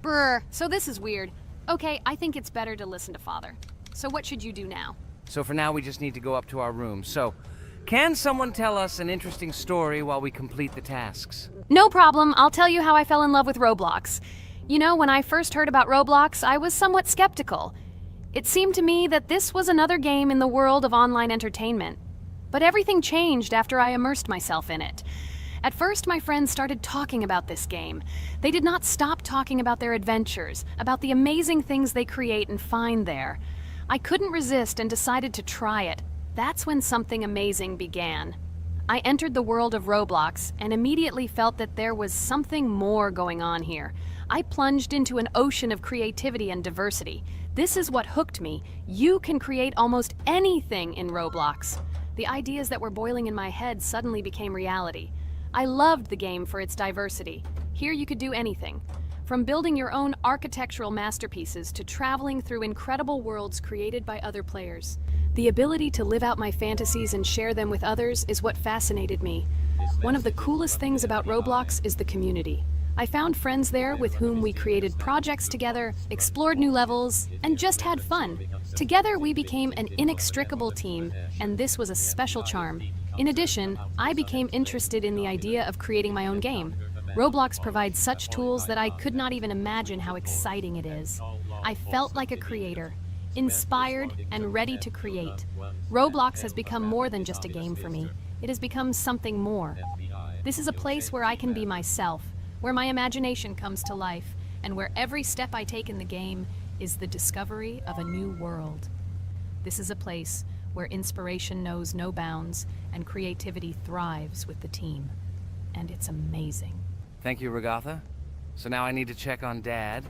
S2: Brr, so this is weird. Okay, I think it's better to listen to Father. So what should you do now?
S3: So for now, we just need to go up to our room. So, can someone tell us an interesting story while we complete the tasks?
S2: No problem, I'll tell you how I fell in love with Roblox. You know, when I first heard about Roblox, I was somewhat skeptical. It seemed to me that this was another game in the world of online entertainment. But everything changed after I immersed myself in it. At first, my friends started talking about this game. They did not stop talking about their adventures, about the amazing things they create and find there. I couldn't resist and decided to try it. That's when something amazing began. I entered the world of Roblox and immediately felt that there was something more going on here. I plunged into an ocean of creativity and diversity. This is what hooked me. You can create almost anything in Roblox. The ideas that were boiling in my head suddenly became reality. I loved the game for its diversity. Here you could do anything. From building your own architectural masterpieces to traveling through incredible worlds created by other players. The ability to live out my fantasies and share them with others is what fascinated me. One of the coolest things about Roblox is the community. I found friends there with whom we created projects together, explored new levels, and just had fun. Together we became an inextricable team, and this was a special charm. In addition, I became interested in the idea of creating my own game. Roblox provides such tools that I could not even imagine how exciting it is. I felt like a creator, inspired and ready to create. Roblox has become more than just a game for me. It has become something more. This is a place where I can be myself, where my imagination comes to life, and where every step I take in the game is the discovery of a new world. This is a place where inspiration knows no bounds and creativity thrives with the team. And it's amazing.
S3: Thank you, Regatha. So now I need to check on Dad.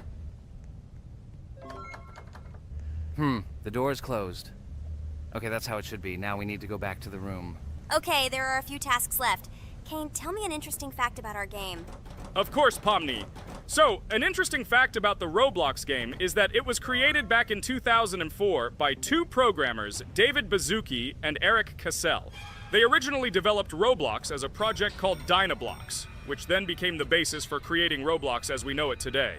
S3: The door is closed. Okay, that's how it should be. Now we need to go back to the room.
S5: Okay, there are a few tasks left. Kane, tell me an interesting fact about our game.
S4: Of course, Pomni. So, an interesting fact about the Roblox game is that it was created back in 2004 by two programmers, David Baszucki and Eric Cassell. They originally developed Roblox as a project called Dynablox, which then became the basis for creating Roblox as we know it today.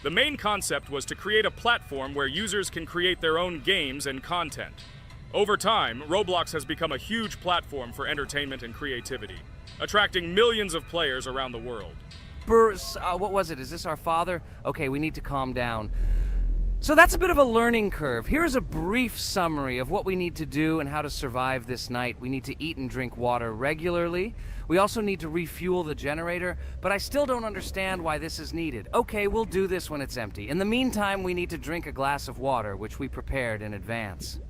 S4: The main concept was to create a platform where users can create their own games and content. Over time, Roblox has become a huge platform for entertainment and creativity, attracting millions of players around the world.
S3: What was it? Is this our father? Okay, we need to calm down. So that's a bit of a learning curve. Here's a brief summary of what we need to do and how to survive this night. We need to eat and drink water regularly. We also need to refuel the generator, but I still don't understand why this is needed. Okay, we'll do this when it's empty. In the meantime, we need to drink a glass of water, which we prepared in advance.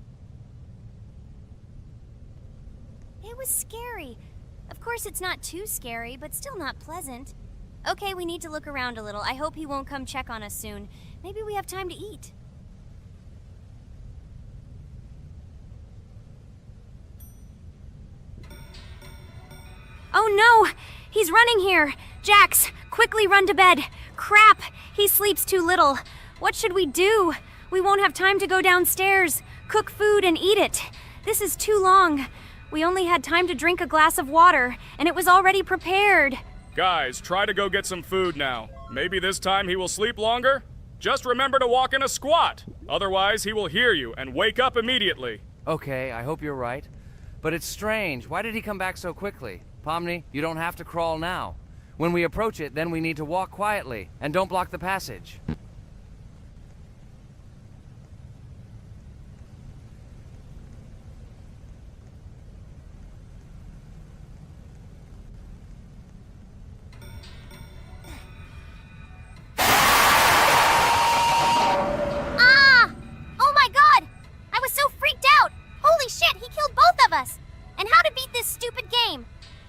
S1: It was scary. Of course, it's not too scary, but still not pleasant. Okay, we need to look around a little. I hope he won't come check on us soon. Maybe we have time to eat. Oh no! He's running here! Jax, quickly run to bed! Crap! He sleeps too little. What should we do? We won't have time to go downstairs, cook food, and eat it. This is too long. We only had time to drink a glass of water, and it was already prepared.
S4: Guys, try to go get some food now. Maybe this time he will sleep longer? Just remember to walk in a squat. Otherwise, he will hear you and wake up immediately.
S3: Okay, I hope you're right. But it's strange. Why did he come back so quickly? Pomni, you don't have to crawl now. When we approach it, then we need to walk quietly. And don't block the passage.
S1: And how to beat this stupid game.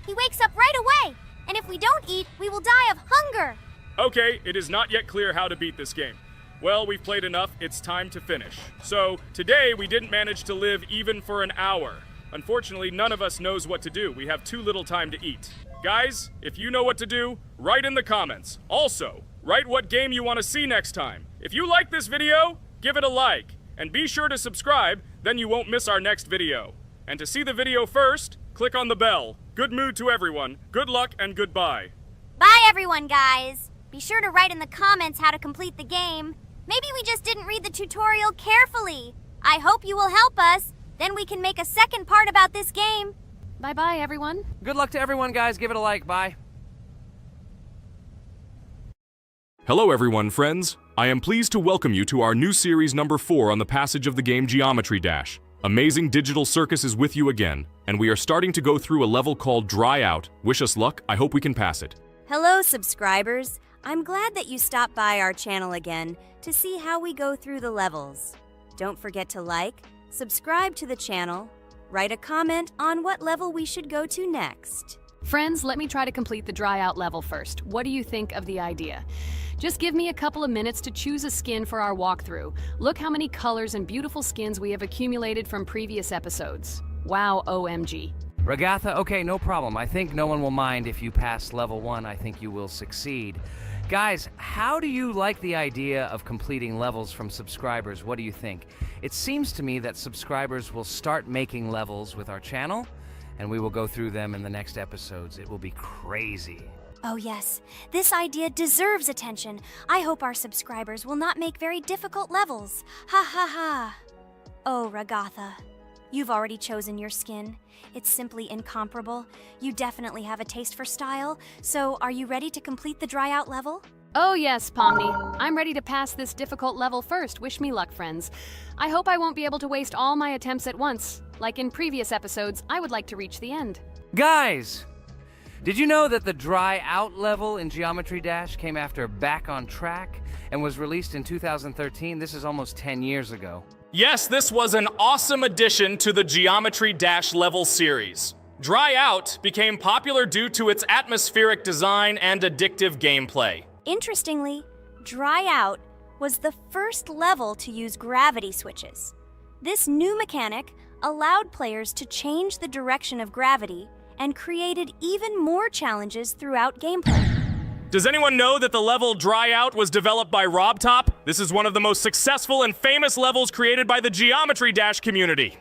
S1: He wakes up right away, and if we don't eat, we will die of hunger.
S4: Okay, it is not yet clear how to beat this game. Well, we've played enough, it's time to finish. So, today we didn't manage to live even for an hour. Unfortunately, none of us knows what to do. We have too little time to eat. Guys, if you know what to do, write in the comments. Also, write what game you want to see next time. If you like this video, give it a like. And be sure to subscribe, then you won't miss our next video. And to see the video first, click on the bell. Good mood to everyone. Good luck and goodbye.
S1: Bye everyone, guys. Be sure to write in the comments how to complete the game. Maybe we just didn't read the tutorial carefully. I hope you will help us. Then we can make a second part about this game.
S2: Bye-bye, everyone.
S3: Good luck to everyone, guys. Give it a like. Bye.
S4: Hello everyone, friends. I am pleased to welcome you to our new series number 4 on the passage of the game Geometry Dash. Amazing Digital Circus is with you again, and we are starting to go through a level called Dry Out. Wish us luck, I hope we can pass it.
S7: Hello, subscribers. I'm glad that you stopped by our channel again to see how we go through the levels. Don't forget to like, subscribe to the channel, write a comment on what level we should go to next.
S2: Friends, let me try to complete the Dry Out level first. What do you think of the idea? Just give me a couple of minutes to choose a skin for our walkthrough. Look how many colors and beautiful skins we have accumulated from previous episodes. Wow, OMG.
S3: Ragatha, okay, no problem. I think no one will mind if you pass level 1. I think you will succeed. Guys, how do you like the idea of completing levels from subscribers? What do you think? It seems to me that subscribers will start making levels with our channel, and we will go through them in the next episodes. It will be crazy.
S1: Oh yes, this idea deserves attention. I hope our subscribers will not make very difficult levels. Ha ha ha. Oh, Ragatha, you've already chosen your skin. It's simply incomparable. You definitely have a taste for style. So, are you ready to complete the dry out level?
S2: Oh yes, Pomni. I'm ready to pass this difficult level first. Wish me luck, friends. I hope I won't be able to waste all my attempts at once. Like in previous episodes, I would like to reach the end.
S3: Guys! Did you know that the dry out level in Geometry Dash came after Back on Track and was released in 2013? This is almost 10 years ago.
S4: Yes, this was an awesome addition to the Geometry Dash level series. Dry Out became popular due to its atmospheric design and addictive gameplay.
S1: Interestingly, Dry Out was the first level to use gravity switches. This new mechanic allowed players to change the direction of gravity and created even more challenges throughout gameplay.
S4: Does anyone know that the level Dry Out was developed by RobTop? This is one of the most successful and famous levels created by the Geometry Dash community.